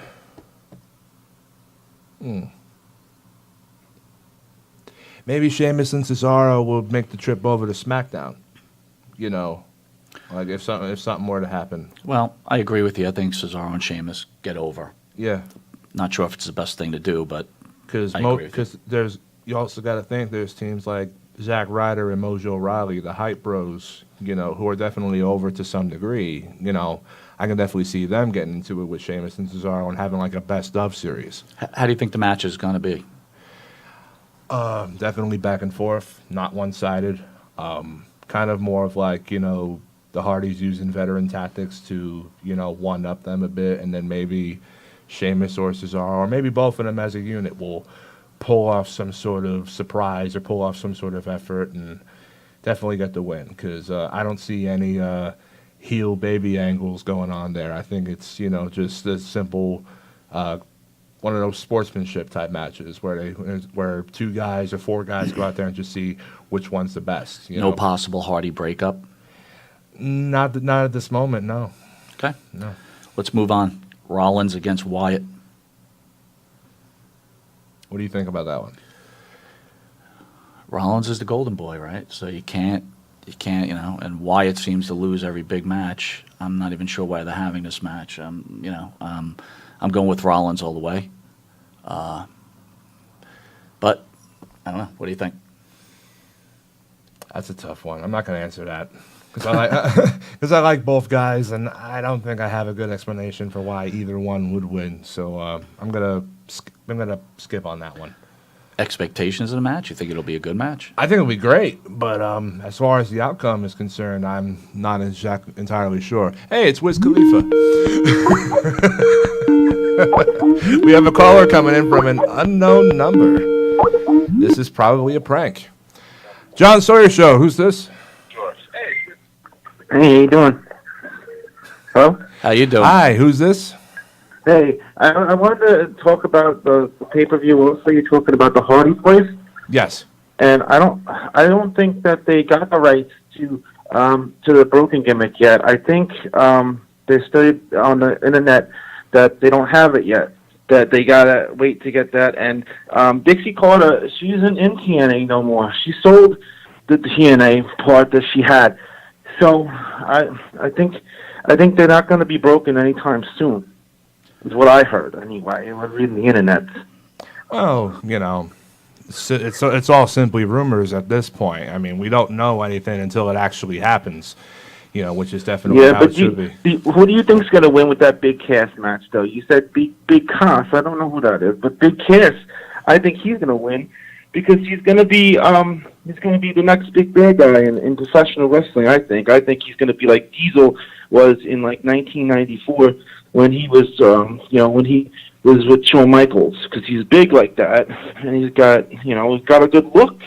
Maybe Sheamus and Cesaro will make the trip over to SmackDown. Like if something were to happen. Well, I agree with you. I think Cesaro and Sheamus get over. Yeah. Not sure if it's the best thing to do, but because you also got to think there's teams like Zack Ryder and Mojo Rawley, the Hype Bros, who are definitely over to some degree. I can definitely see them getting into it with Sheamus and Cesaro and having like a best of series. How do you think the match is going to be? Definitely back and forth, not one-sided. Kind of more of like, the Hardys using veteran tactics to, one-up them a bit, and then maybe Sheamus or Cesaro, or maybe both of them as a unit will pull off some sort of surprise or pull off some sort of effort and definitely get the win, because I don't see any heel baby angles going on there. I think it's, just a simple one of those sportsmanship type matches where 2 guys or 4 guys go out there and just see which one's the best. No possible Hardy breakup? Not at this moment, no. Okay. No. Let's move on. Rollins against Wyatt. What do you think about that one? Rollins is the golden boy, right? So you can't, and Wyatt seems to lose every big match. I'm not even sure why they're having this match. I'm going with Rollins all the way. But I don't know. What do you think? That's a tough one. I'm not going to answer that because I like both guys, and I don't think I have a good explanation for why either one would win. So I'm gonna skip on that one. Expectations of the match? You think it'll be a good match? I think it'll be great, but as far as the outcome is concerned, I'm not entirely sure. Hey, it's Wiz Khalifa. We have a caller coming in from an unknown number. This is probably a prank. John Sawyer Show. Who's this? Hey, how you doing? Hello? How you doing? Hi, who's this? Hey, I wanted to talk about the pay-per-view. Also, you're talking about the Hardy place, Yes. and I don't think that they got the rights to the broken gimmick yet. I think they still on the internet that they don't have it yet. That they gotta wait to get that. And Dixie Carter, she isn't in TNA no more. She sold the TNA part that she had. So I think they're not going to be broken anytime soon. Is what I heard anyway. I was reading the internet. Well, it's all simply rumors at this point. I mean, we don't know anything until it actually happens. Which is definitely how it should be. Who do you think's going to win with that Big Cass match, though? You said Big Cass. I don't know who that is, but Big Cass, I think he's going to win because he's going to be the next big bad guy in professional wrestling. I think he's going to be like Diesel was in like 1994 when he was when he was with Shawn Michaels because he's big like that and he's got a good look.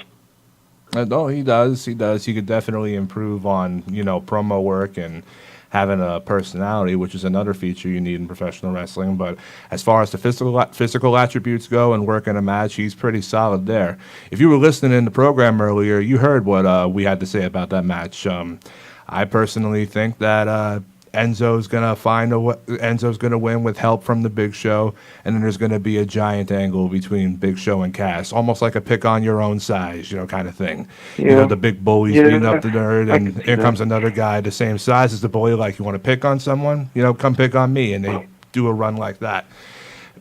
No, he does. He could definitely improve on, promo work and having a personality, which is another feature you need in professional wrestling. But as far as the physical attributes go and work in a match, he's pretty solid there. If you were listening in the program earlier, you heard what we had to say about that match. I personally think that Enzo's gonna win with help from the Big Show, and then there's gonna be a giant angle between Big Show and Cass, almost like a pick on your own size, kind of thing. Yeah. The big bully's beating up the nerd, and here comes another guy the same size as the bully. Like, you want to pick on someone? Come pick on me, and they do a run like that.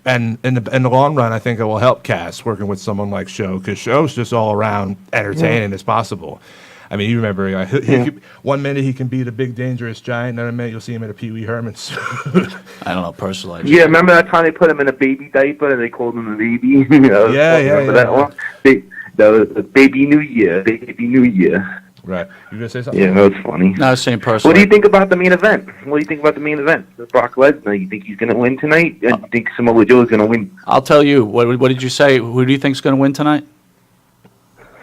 And in the long run, I think it will help Cass working with someone like Show, because Show's just all around entertaining as possible. I mean, you remember, one minute he can be the big dangerous giant, another minute you'll see him at a Pee Wee Herman's. I don't know, personally. Yeah, remember that time they put him in a baby diaper and they called him a baby? Yeah. That one? The Baby New Year. Baby New Year. Right. You gonna say something? Yeah, that was funny. No, same personally. What do you think about the main event? Brock Lesnar, you think he's going to win tonight? You think Samoa Joe is going to win? I'll tell you. What did you say? Who do you think's going to win tonight?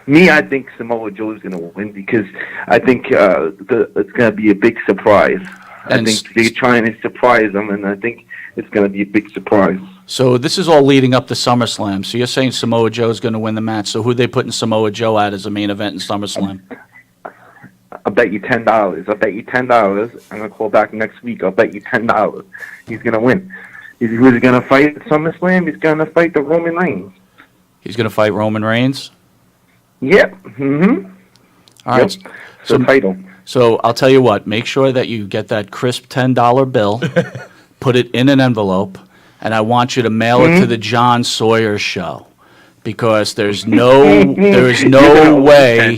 Me, I think Samoa Joe is going to win because I think it's going to be a big surprise. I think they're trying to surprise him, and I think it's going to be a big surprise. So this is all leading up to SummerSlam. So you're saying Samoa Joe is going to win the match. So who are they putting Samoa Joe at as a main event in SummerSlam? I'll bet you $10. I'm going to call back next week. I'll bet you $10. He's going to win. Who's he going to fight at SummerSlam? He's going to fight the Roman Reigns. He's going to fight Roman Reigns? Yep. Mm-hmm. All right. Yep. So title. So I'll tell you what. Make sure that you get that crisp $10 bill, put it in an envelope, and I want you to mail it to the John Sawyer Show. Because there's no way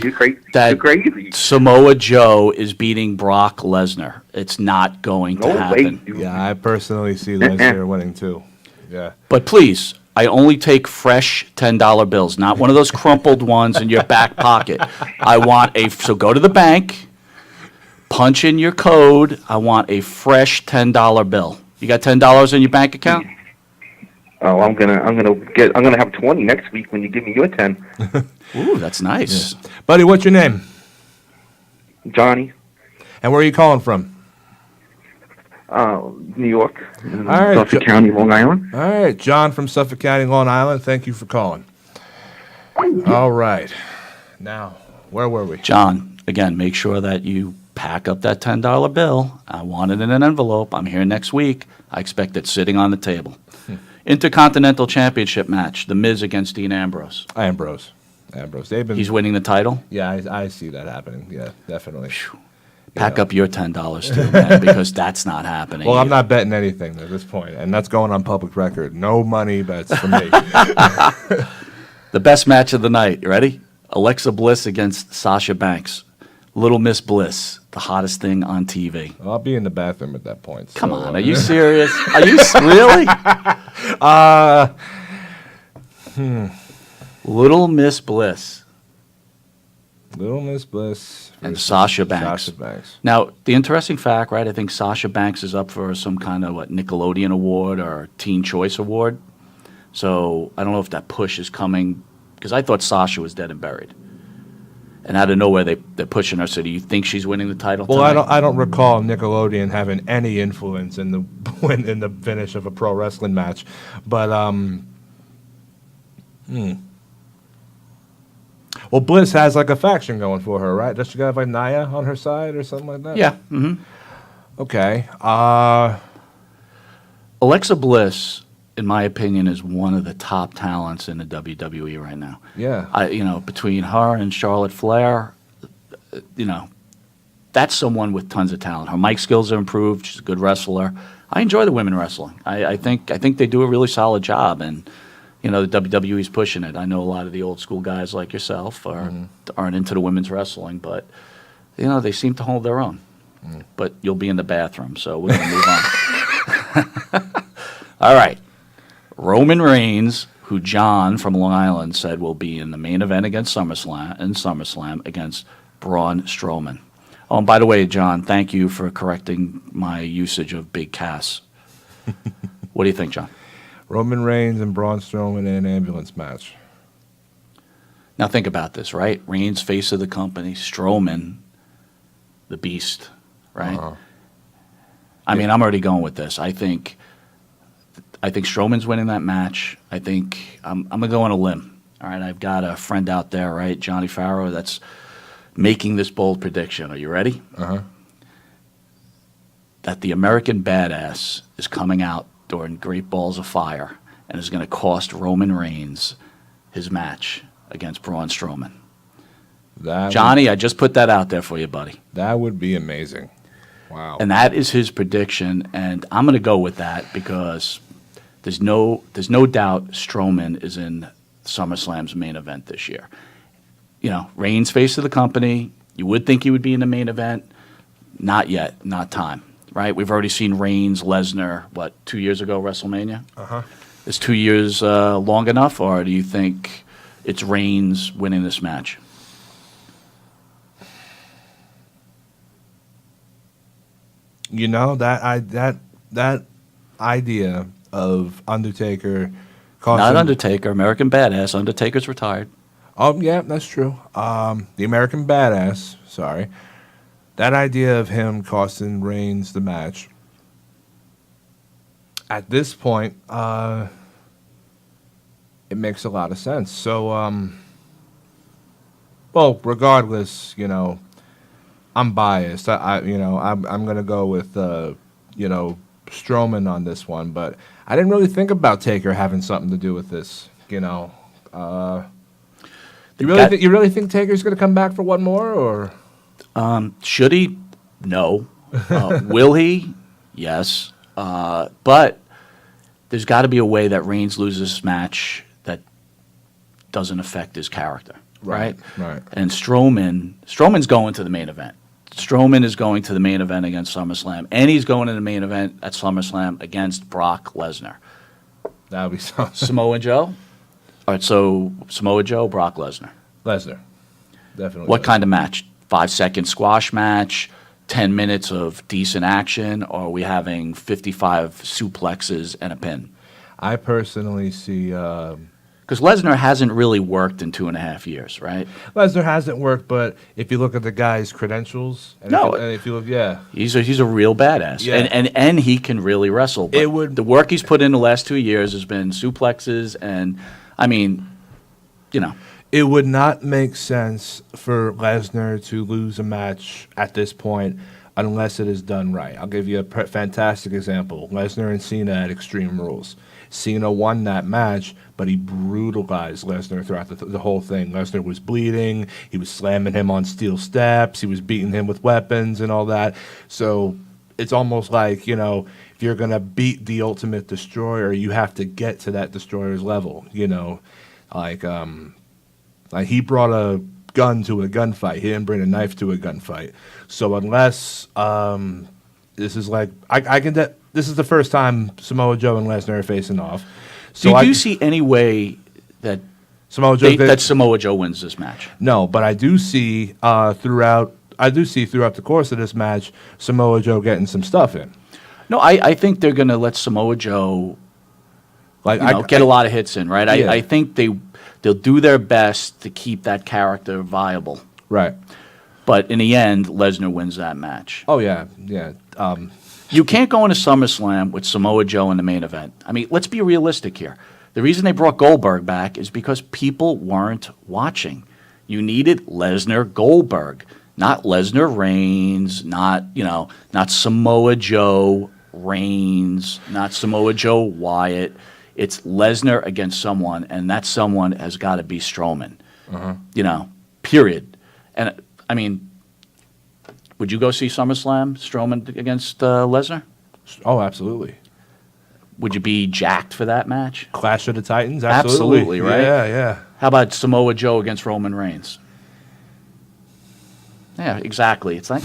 that Samoa Joe is beating Brock Lesnar. It's not going to happen. Yeah, I personally see Lesnar winning too. Yeah. But please, I only take fresh $10 bills, not one of those crumpled ones in your back pocket. So go to the bank, punch in your code. I want a fresh $10 bill. You got $10 in your bank account? Oh, I'm gonna have 20 next week when you give me your 10. Ooh, that's nice. Yeah. Buddy, what's your name? Johnny. And where are you calling from? New York. All right, Suffolk County, Long Island. All right, John from Suffolk County, Long Island. Thank you for calling. All right. Now, where were we? John, again, make sure that you pack up that $10 bill. I want it in an envelope. I'm here next week. I expect it sitting on the table. Intercontinental Championship match, The Miz against Dean Ambrose. Ambrose. He's winning the title? Yeah, I see that happening. Yeah, definitely. Pack up your $10 too, man, because that's not happening. Well, I'm not betting anything at this point, and that's going on public record. No money bets for me. The best match of the night. You ready? Alexa Bliss against Sasha Banks. Little Miss Bliss, the hottest thing on TV. Well, I'll be in the bathroom at that point. Come so, on, are you serious? Are you really? Little Miss Bliss Little Miss Bliss and versus Sasha Banks. Sasha Banks. Now, the interesting fact, right? I think Sasha Banks is up for some kind of Nickelodeon award or Teen Choice Award. So I don't know if that push is coming because I thought Sasha was dead and buried. And out of nowhere, they're pushing her. So do you think she's winning the title? Well, tonight? I don't recall Nickelodeon having any influence in the in the finish of a pro wrestling match, but Well, Bliss has like a faction going for her, right? Does she have like Naya on her side or something like that? Yeah. Mm-hmm. Okay. Alexa Bliss, in my opinion, is one of the top talents in the WWE right now. Yeah. Between her and Charlotte Flair, that's someone with tons of talent. Her mic skills are improved. She's a good wrestler. I enjoy the women wrestling. I think they do a really solid job, and the WWE's pushing it. I know a lot of the old school guys like yourself aren't into the women's wrestling, but they seem to hold their own. But you'll be in the bathroom, so we're gonna move on. All right. Roman Reigns, who John from Long Island said will be in the main event against SummerSlam against Braun Strowman. Oh, and by the way, John, thank you for correcting my usage of Big Cass. What do you think, John? Roman Reigns and Braun Strowman in an ambulance match. Now think about this, right? Reigns, face of the company, Strowman, the beast, right? Uh-huh. I mean, I'm already going with this. I think Strowman's winning that match. I think I'm gonna go on a limb. All right, I've got a friend out there, right, Johnny Farrow, that's making this bold prediction. Are you ready? Uh-huh. That the American Badass is coming out during Great Balls of Fire and is going to cost Roman Reigns his match against Braun Strowman. Johnny, I just put that out there for you, buddy. That would be amazing. Wow. And that is his prediction, and I'm going to go with that because there's no doubt Strowman is in SummerSlam's main event this year. Reigns, face of the company. You would think he would be in the main event. Not yet. Not time. Right? We've already seen Reigns, Lesnar, 2 years ago, WrestleMania? Uh-huh. Is 2 years long enough, or do you think it's Reigns winning this match? That idea of Undertaker costing... Not Undertaker, American Badass. Undertaker's retired. Oh, yeah, that's true. The American Badass, sorry. That idea of him costing Reigns the match, at this point, it makes a lot of sense. So, regardless, I'm biased. I'm gonna go with Strowman on this one, but I didn't really think about Taker having something to do with this. You really think Taker's gonna come back for one more, or? Should he? No. Will he? Yes. But there's got to be a way that Reigns loses this match that doesn't affect his character, right? Right. And Strowman's going to the main event. Strowman is going to the main event against SummerSlam, and he's going to the main event at SummerSlam against Brock Lesnar. That would be something. Samoa Joe? All right, so Samoa Joe, Brock Lesnar. Lesnar. Definitely. What kind of match? 5-second squash match, 10 minutes of decent action, or are we having 55 suplexes and a pin? I personally see... Because Lesnar hasn't really worked in 2.5 years, right? Lesnar hasn't worked, but if you look at the guy's credentials... if you look, yeah. He's a real badass. Yeah. And he can really wrestle. But the work he's put in the last 2 years has been suplexes and, It would not make sense for Lesnar to lose a match at this point unless it is done right. I'll give you a fantastic example. Lesnar and Cena at Extreme Rules. Cena won that match, but he brutalized Lesnar throughout the whole thing. Lesnar was bleeding. He was slamming him on steel steps. He was beating him with weapons and all that. So it's almost like, if you're going to beat the Ultimate Destroyer, you have to get to that Destroyer's level, Like, he brought a gun to a gunfight. He didn't bring a knife to a gunfight. So unless this is like this is the first time Samoa Joe and Lesnar are facing off. So Do you see any way that Samoa Joe that Samoa Joe wins this match? No, but I do see throughout the course of this match Samoa Joe getting some stuff in. No, I think they're going to let Samoa Joe get a lot of hits in, right? Yeah. I think they'll do their best to keep that character viable. Right. But in the end, Lesnar wins that match. Oh yeah. You can't go into SummerSlam with Samoa Joe in the main event. I mean, let's be realistic here. The reason they brought Goldberg back is because people weren't watching. You needed Lesnar Goldberg, not Lesnar Reigns, not Samoa Joe Reigns, not Samoa Joe Wyatt. It's Lesnar against someone, and that someone has got to be Strowman. Period. And I mean, would you go see SummerSlam, Strowman against Lesnar? Oh, absolutely. Would you be jacked for that match? Clash of the Titans, Absolutely, right? Yeah. How about Samoa Joe against Roman Reigns? Yeah, exactly. It's like,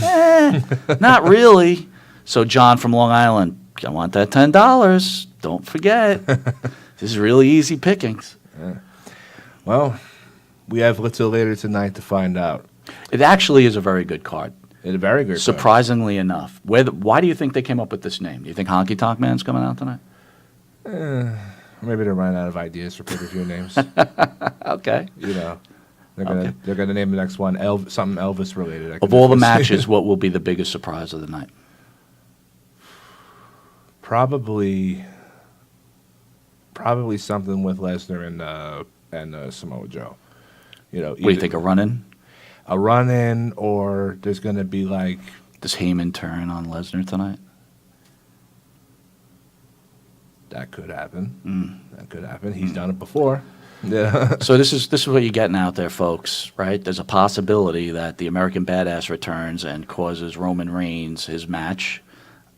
not really. So John from Long Island, I want that $10. Don't forget. This is really easy pickings. Well, we have little later tonight to find out. It actually is a very good card. It's a very good card. Surprisingly enough. Why do you think they came up with this name? Do you think Honky Tonk Man's coming out tonight? Maybe they're running out of ideas for pay-per-view names. Okay. They're gonna name the next one something Elvis related. Of all the matches, what will be the biggest surprise of the night? Probably something with Lesnar and Samoa Joe. What do you think, a run-in? A run-in, or there's going to be like... Does Heyman turn on Lesnar tonight? That could happen. That could happen. He's done it before. Yeah. So this is what you're getting out there, folks, right? There's a possibility that the American Badass returns and causes Roman Reigns his match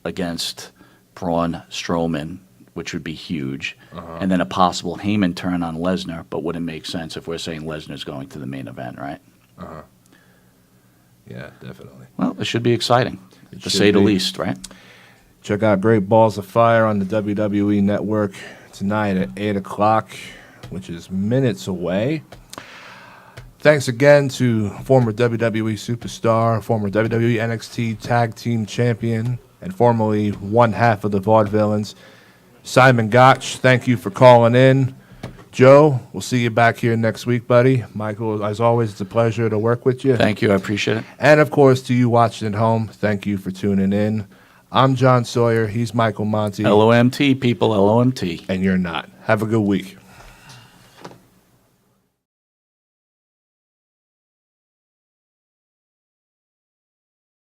against Braun Strowman, which would be huge, and then a possible Heyman turn on Lesnar, but wouldn't make sense if we're saying Lesnar's going to the main event, right? Yeah, definitely. Well, it should be exciting, to say the least, right? Check out Great Balls of Fire on the WWE Network tonight at 8 o'clock, which is minutes away. Thanks again to former WWE superstar, former WWE NXT Tag Team Champion, and formerly one half of the Vaudevillains, Simon Gotch. Thank you for calling in. Joe, we'll see you back here next week, buddy. Michael, as always, it's a pleasure to work with you. Thank you. I appreciate it. And, of course, to you watching at home, thank you for tuning in. I'm John Sawyer. He's Michael Monty. LOMT, people, LOMT. And you're not. Have a good week.